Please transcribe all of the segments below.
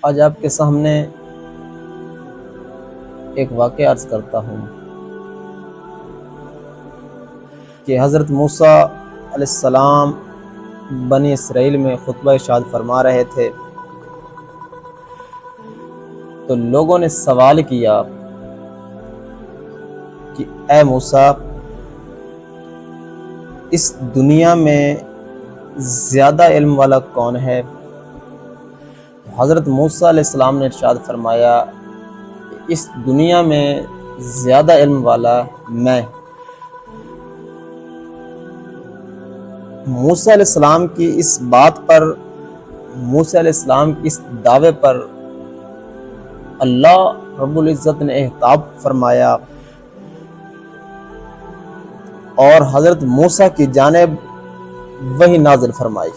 آج آپ کے سامنے ایک واقعہ عرض کرتا ہوں کہ حضرت موسیٰ علیہ السلام بنی اسرائیل میں خطبہ ارشاد فرما رہے تھے تو لوگوں نے سوال کیا کہ اے موسیٰ، اس دنیا میں زیادہ علم والا کون ہے؟ حضرت موسیٰ علیہ السلام نے ارشاد فرمایا کہ اس دنیا میں زیادہ علم والا میں۔ موسیٰ علیہ السلام کی اس بات پر، موسیٰ علیہ السلام کی اس دعوے پر اللہ رب العزت نے اہتاب فرمایا اور حضرت موسیٰ کی جانب وحی نازل فرمائی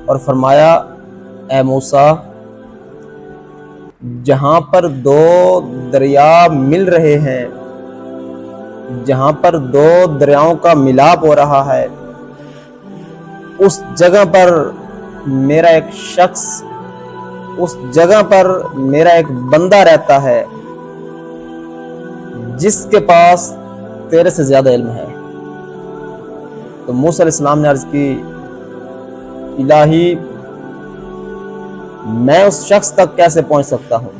اور فرمایا اے موسیٰ، جہاں پر دو دریا مل رہے ہیں، جہاں پر دو دریاؤں کا ملاپ ہو رہا ہے، اس جگہ پر میرا ایک شخص، اس جگہ پر میرا ایک بندہ رہتا ہے جس کے پاس تیرے سے زیادہ علم ہے۔ تو موسیٰ علیہ السلام نے عرض کی الہی، میں اس شخص تک کیسے پہنچ سکتا ہوں؟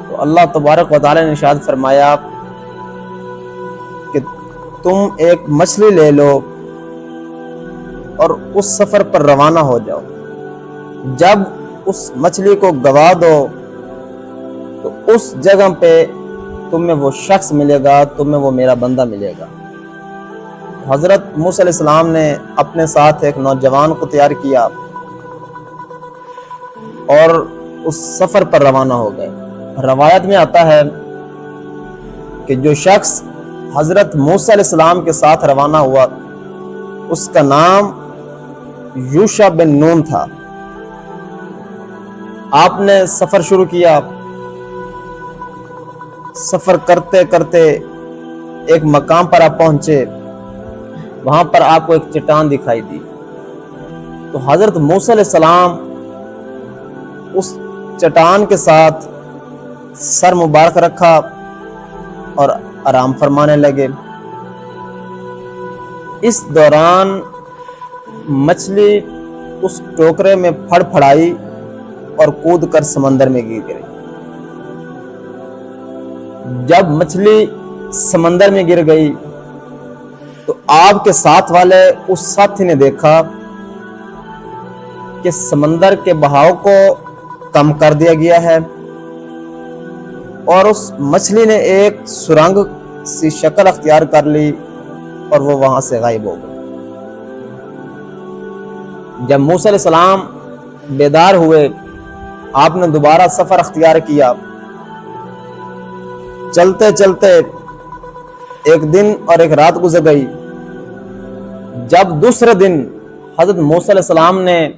تو اللہ تبارک و تعالی نے ارشاد فرمایا کہ تم ایک مچھلی لے لو اور اس سفر پر روانہ ہو جاؤ۔ جب اس مچھلی کو گوا دو تو اس جگہ پہ تمہیں وہ شخص ملے گا، تمہیں وہ میرا بندہ ملے گا۔ حضرت موسیٰ علیہ السلام نے اپنے ساتھ ایک نوجوان کو تیار کیا اور اس سفر پر روانہ ہو گئے۔ روایت میں آتا ہے کہ جو شخص حضرت موسیٰ علیہ السلام کے ساتھ روانہ ہوا اس کا نام یوشع بن نون تھا۔ آپ نے سفر شروع کیا۔ سفر کرتے کرتے ایک مقام پر آپ پہنچے، وہاں پر آپ کو ایک چٹان دکھائی دی۔ تو حضرت موسیٰ علیہ السلام اس چٹان کے ساتھ سر مبارک رکھا اور آرام فرمانے لگے۔ اس دوران مچھلی اس ٹوکرے میں پھڑ پھڑائی اور کود کر سمندر میں گر گئی۔ جب مچھلی سمندر میں گر گئی تو آپ کے ساتھ والے اس ساتھی نے دیکھا کہ سمندر کے بہاؤ کو کم کر دیا گیا ہے اور اس مچھلی نے ایک سرنگ سی شکل اختیار کر لی اور وہ وہاں سے غائب ہو گئی۔ جب موسیٰ علیہ السلام بیدار ہوئے، آپ نے دوبارہ سفر اختیار کیا۔ چلتے چلتے ایک دن اور ایک رات گزر گئی۔ جب دوسرے دن حضرت موسیٰ علیہ السلام نے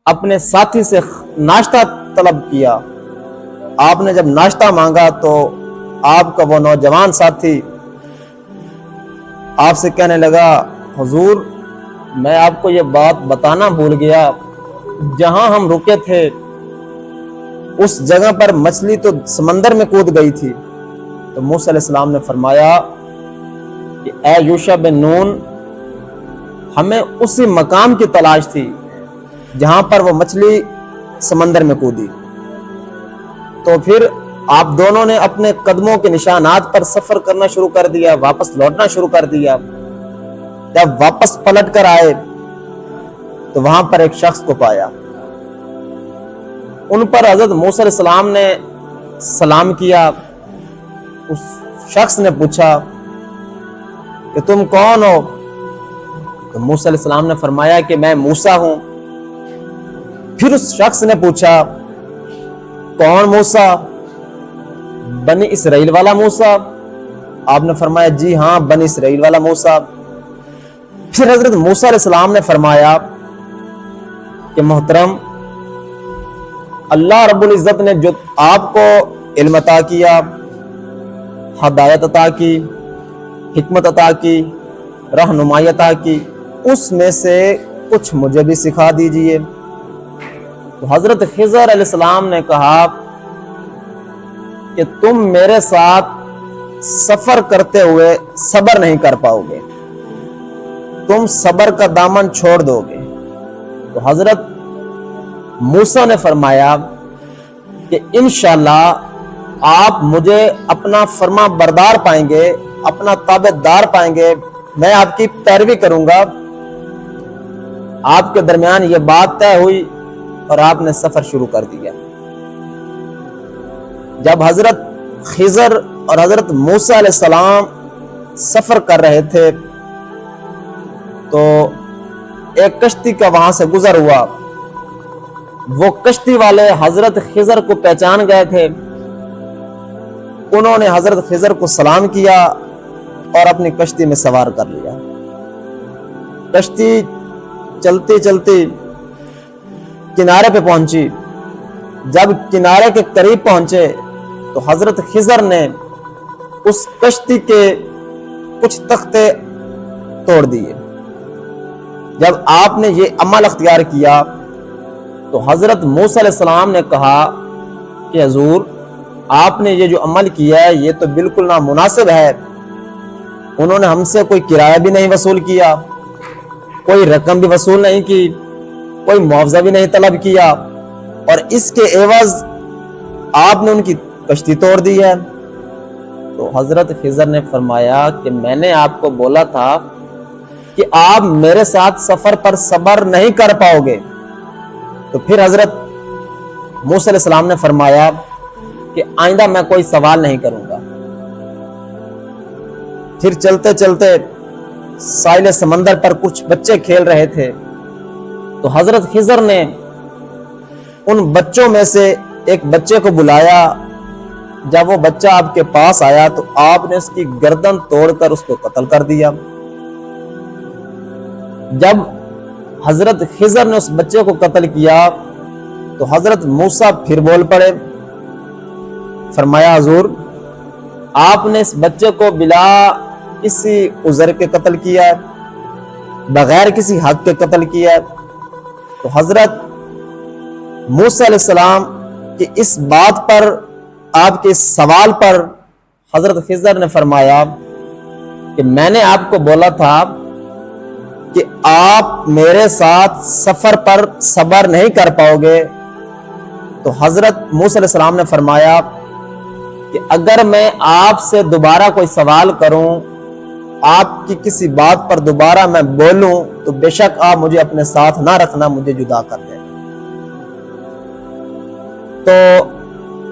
اپنے ساتھی سے ناشتہ طلب کیا، آپ نے جب ناشتہ مانگا تو آپ کا وہ نوجوان ساتھی آپ سے کہنے لگا حضور، میں آپ کو یہ بات بتانا بھول گیا، جہاں ہم رکے تھے اس جگہ پر مچھلی تو سمندر میں کود گئی تھی۔ تو موسیٰ علیہ السلام نے فرمایا کہ اے یوشع بن نون، ہمیں اسی مقام کی تلاش تھی جہاں پر وہ مچھلی سمندر میں کودی۔ تو پھر آپ دونوں نے اپنے قدموں کے نشانات پر سفر کرنا شروع کر دیا، واپس لوٹنا شروع کر دیا۔ جب واپس پلٹ کر آئے تو وہاں پر ایک شخص کو پایا۔ ان پر حضرت موسیٰ علیہ السلام نے سلام کیا۔ اس شخص نے پوچھا کہ تم کون ہو؟ تو موسیٰ علیہ السلام نے فرمایا کہ میں موسیٰ ہوں۔ پھر اس شخص نے پوچھا کون موسیٰ؟ بنی اسرائیل والا موسیٰ؟ آپ نے فرمایا جی ہاں، بنی اسرائیل والا موسیٰ۔ پھر حضرت موسیٰ علیہ السلام نے فرمایا کہ محترم، اللہ رب العزت نے جو آپ کو علم عطا کیا، ہدایت عطا کی، حکمت عطا کی، رہنمائی عطا کی، اس میں سے کچھ مجھے بھی سکھا دیجئے۔ تو حضرت خضر علیہ السلام نے کہا کہ تم میرے ساتھ سفر کرتے ہوئے صبر نہیں کر پاؤ گے، تم صبر کا دامن چھوڑ دو گے۔ تو حضرت موسیٰ نے فرمایا کہ انشاءاللہ آپ مجھے اپنا فرما بردار پائیں گے، اپنا تابع دار پائیں گے، میں آپ کی پیروی کروں گا۔ آپ کے درمیان یہ بات طے ہوئی اور آپ نے سفر شروع کر دیا۔ جب حضرت خضر اور حضرت موسیٰ علیہ السلام سفر کر رہے تھے تو ایک کشتی کا وہاں سے گزر ہوا۔ وہ کشتی والے حضرت خضر کو پہچان گئے تھے، انہوں نے حضرت خضر کو سلام کیا اور اپنی کشتی میں سوار کر لیا۔ کشتی چلتی چلتی کنارے پہ پہنچی۔ جب کنارے کے قریب پہنچے تو حضرت خضر نے اس کشتی کے کچھ تختے توڑ دیے۔ جب آپ نے یہ عمل اختیار کیا تو حضرت موسیٰ علیہ السلام نے کہا کہ حضور آپ نے یہ جو عمل کیا ہے یہ تو بالکل نامناسب ہے۔ انہوں نے ہم سے کوئی کرایہ بھی نہیں وصول کیا، کوئی رقم بھی وصول نہیں کی، کوئی معاوضہ بھی نہیں طلب کیا، اور اس کے عوض آپ نے ان کی کشتی توڑ دی ہے۔ تو حضرت خضر نے فرمایا کہ میں نے آپ کو بولا تھا کہ آپ میرے ساتھ سفر پر صبر نہیں کر پاؤ گے۔ تو پھر حضرت موسیٰ علیہ السلام نے فرمایا کہ آئندہ میں کوئی سوال نہیں کروں گا۔ پھر چلتے چلتے ساحل سمندر پر کچھ بچے کھیل رہے تھے، تو حضرت خضر نے ان بچوں میں سے ایک بچے کو بلایا۔ جب وہ بچہ آپ کے پاس آیا تو آپ نے اس کی گردن توڑ کر اس کو قتل کر دیا۔ جب حضرت خضر نے اس بچے کو قتل کیا تو حضرت موسیٰ پھر بول پڑے، فرمایا حضور آپ نے اس بچے کو بلا کسی عذر کے قتل کیا ہے، بغیر کسی حق کے قتل کیا ہے۔ تو حضرت موسیٰ علیہ السلام کی اس بات پر، آپ کے اس سوال پر حضرت خضر نے فرمایا کہ میں نے آپ کو بولا تھا کہ آپ میرے ساتھ سفر پر صبر نہیں کر پاؤ گے۔ تو حضرت موسیٰ علیہ السلام نے فرمایا کہ اگر میں آپ سے دوبارہ کوئی سوال کروں، آپ کی کسی بات پر دوبارہ میں بولوں تو بے شک آپ مجھے اپنے ساتھ نہ رکھنا، مجھے جدا کر دیں۔ تو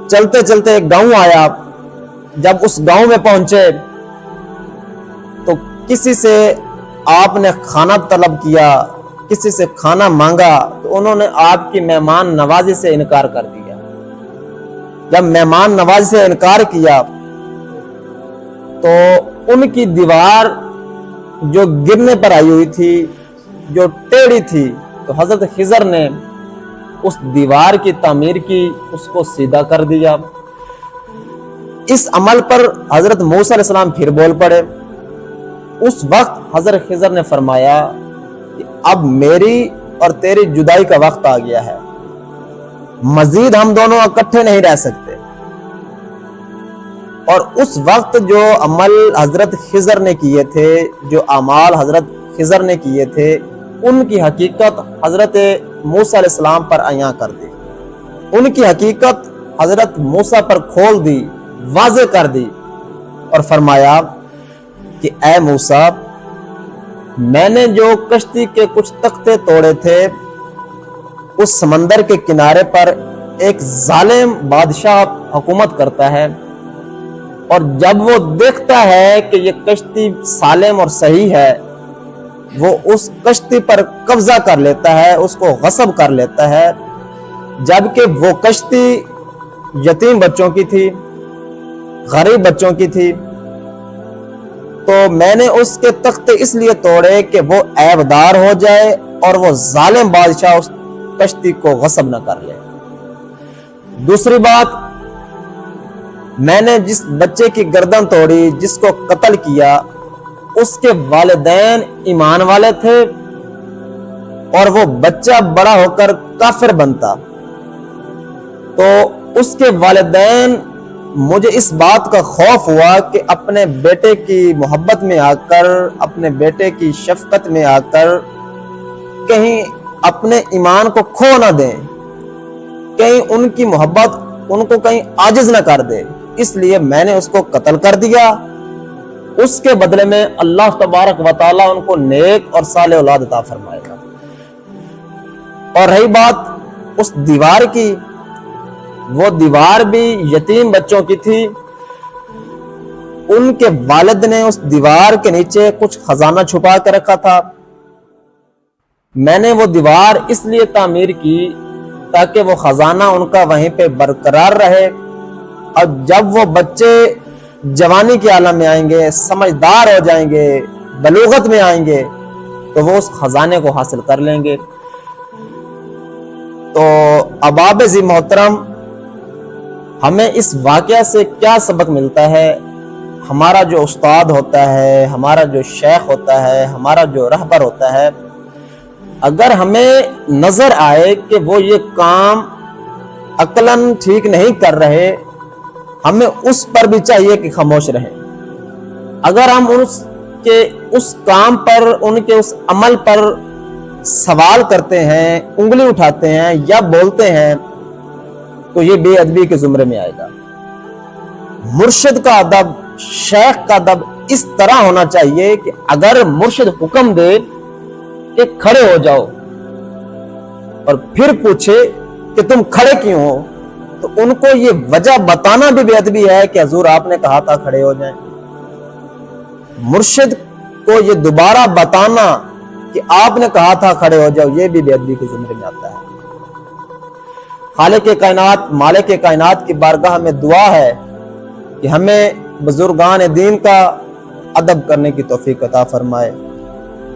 چلتے چلتے ایک گاؤں آیا۔ جب اس گاؤں میں پہنچے تو کسی سے آپ نے کھانا طلب کیا، کسی سے کھانا مانگا تو انہوں نے آپ کی مہمان نوازی سے انکار کر دیا۔ جب مہمان نوازی سے انکار کیا تو ان کی دیوار جو گرنے پر آئی ہوئی تھی، جو ٹیڑھی تھی، تو حضرت خضر نے اس دیوار کی تعمیر کی، اس کو سیدھا کر دیا۔ اس عمل پر حضرت موسیٰ علیہ السلام پھر بول پڑے۔ اس وقت حضرت خضر نے فرمایا کہ اب میری اور تیری جدائی کا وقت آ گیا ہے، مزید ہم دونوں اکٹھے نہیں رہ سکتے۔ اور اس وقت جو عمل حضرت خضر نے کیے تھے، جو اعمال حضرت خضر نے کیے تھے، ان کی حقیقت حضرت موسیٰ علیہ السلام پر عیاں کر دی، ان کی حقیقت حضرت موسیٰ پر کھول دی، واضح کر دی، اور فرمایا کہ اے موسیٰ، میں نے جو کشتی کے کچھ تختے توڑے تھے، اس سمندر کے کنارے پر ایک ظالم بادشاہ حکومت کرتا ہے، اور جب وہ دیکھتا ہے کہ یہ کشتی سالم اور صحیح ہے، وہ اس کشتی پر قبضہ کر لیتا ہے، اس کو غصب کر لیتا ہے، جبکہ وہ کشتی یتیم بچوں کی تھی، غریب بچوں کی تھی۔ تو میں نے اس کے تختے اس لیے توڑے کہ وہ عیبدار ہو جائے اور وہ ظالم بادشاہ اس کشتی کو غصب نہ کر لے۔ دوسری بات، میں نے جس بچے کی گردن توڑی، جس کو قتل کیا، اس کے والدین ایمان والے تھے، اور وہ بچہ بڑا ہو کر کافر بنتا تو اس کے والدین مجھے اس بات کا خوف ہوا کہ اپنے بیٹے کی محبت میں آ کر، اپنے بیٹے کی شفقت میں آ کر کہیں اپنے ایمان کو کھو نہ دیں، کہیں ان کی محبت ان کو کہیں عاجز نہ کر دے، اس لیے میں نے اس کو قتل کر دیا۔ اس کے بدلے میں اللہ تبارک و تعالیٰ ان کو نیک اور صالح اولاد عطا فرمائے گا۔ اور رہی بات اس دیوار کی، وہ دیوار بھی یتیم بچوں کی تھی۔ ان کے والد نے اس دیوار کے نیچے کچھ خزانہ چھپا کے رکھا تھا۔ میں نے وہ دیوار اس لیے تعمیر کی تاکہ وہ خزانہ ان کا وہیں پہ برقرار رہے، اور جب وہ بچے جوانی کے عالم میں آئیں گے، سمجھدار ہو جائیں گے، بلوغت میں آئیں گے، تو وہ اس خزانے کو حاصل کر لیں گے۔ تو احباب عزیز محترم، ہمیں اس واقعہ سے کیا سبق ملتا ہے؟ ہمارا جو استاد ہوتا ہے، ہمارا جو شیخ ہوتا ہے، ہمارا جو رہبر ہوتا ہے، اگر ہمیں نظر آئے کہ وہ یہ کام عقلاً ٹھیک نہیں کر رہے، ہمیں اس پر بھی چاہیے کہ خاموش رہیں۔ اگر ہم اس کام پر، ان کے اس عمل پر سوال کرتے ہیں، انگلی اٹھاتے ہیں یا بولتے ہیں، تو یہ بے ادبی کے زمرے میں آئے گا۔ مرشد کا ادب، شیخ کا ادب اس طرح ہونا چاہیے کہ اگر مرشد حکم دے کہ کھڑے ہو جاؤ اور پھر پوچھے کہ تم کھڑے کیوں ہو، تو ان کو یہ وجہ بتانا بھی بے ادبی ہے کہ حضور آپ نے کہا تھا کھڑے ہو جائیں۔ مرشد کو یہ دوبارہ بتانا کہ آپ نے کہا تھا کھڑے ہو جاؤ، یہ بھی بے ادبی کے زمرے میں آتا ہے۔ خالق کائنات، مالک کائنات کی بارگاہ میں دعا ہے کہ ہمیں بزرگان دین کا ادب کرنے کی توفیق عطا فرمائے۔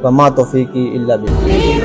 وما توفیقی الا باللہ۔